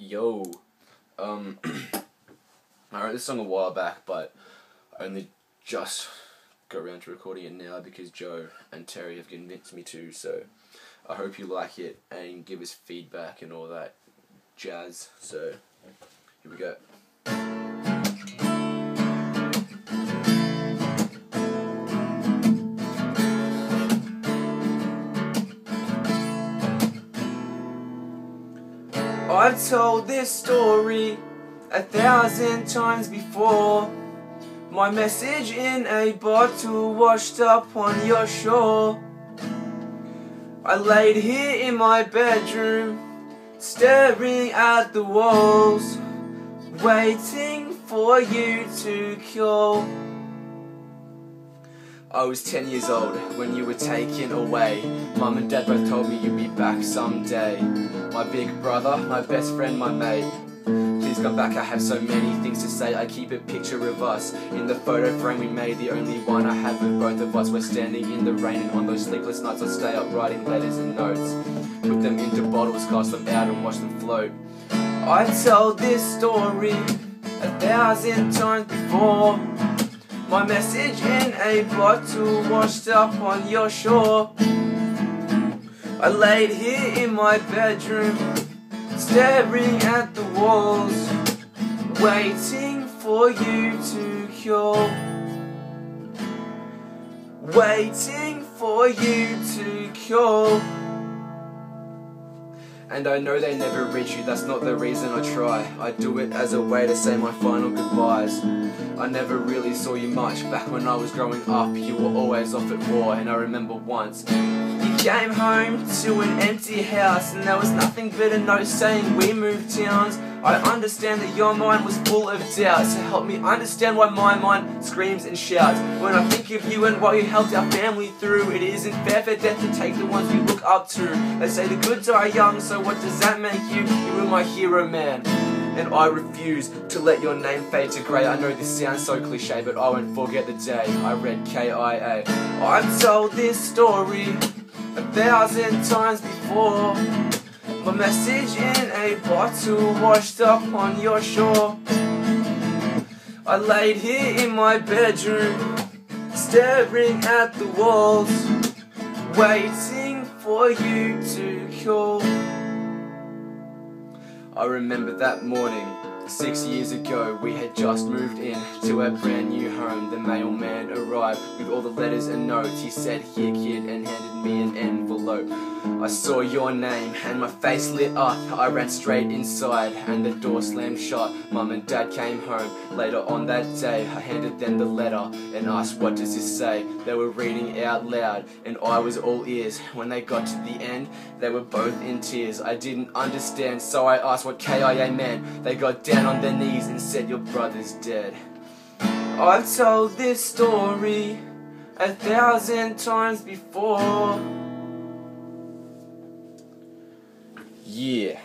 Yo, I wrote this song a while back, but I only just got around to recording it now because Joe and Terry have convinced me to, so I hope you like it and give us feedback and all that jazz. So, here we go. I've told this story 1,000 times before. My message in a bottle washed up on your shore. I laid here in my bedroom, staring at the walls, waiting for you to call. I was 10 years old when you were taken away. Mum and Dad both told me you'd be back someday. My big brother, my best friend, my mate, please come back, I have so many things to say. I keep a picture of us in the photo frame we made, the only one I have of both of us. We're standing in the rain, and on those sleepless nights I stay up writing letters and notes. Put them into bottles, cast them out and watch them float. I've told this story 1,000 times before. My message in a bottle washed up on your shore. I laid here in my bedroom, staring at the walls, waiting for you to call. Waiting for you to call. And I know they never reach you, that's not the reason I try. I do it as a way to say my final goodbyes. I never really saw you much back when I was growing up. You were always off at war, and I remember once you came home to an empty house, and there was nothing but a note saying we moved towns. I understand that your mind was full of doubt, so help me understand why my mind screams and shouts. When I think of you and what you helped our family through, it isn't fair for death to take the ones we look up to. They say the good die young, so what does that make you? You were my hero, man, and I refuse to let your name fade to grey. I know this sounds so cliche, but I won't forget the day I read KIA. I've told this story 1,000 times before. My message in a bottle washed up on your shore. I laid here in my bedroom, staring at the walls, waiting for you to call. I remember that morning 6 years ago. We had just moved in to our brand new home. The mailman arrived with all the letters and notes. He said, "Here kid," and handed me an envelope. I saw your name and my face lit up. I ran straight inside and the door slammed shut. Mum and Dad came home later on that day. I handed them the letter and asked, "What does this say?" They were reading out loud and I was all ears. When they got to the end, they were both in tears. I didn't understand, so I asked what KIA meant. They got down on their knees and said, "Your brother's dead." I've told this story 1,000 times before. Yeah.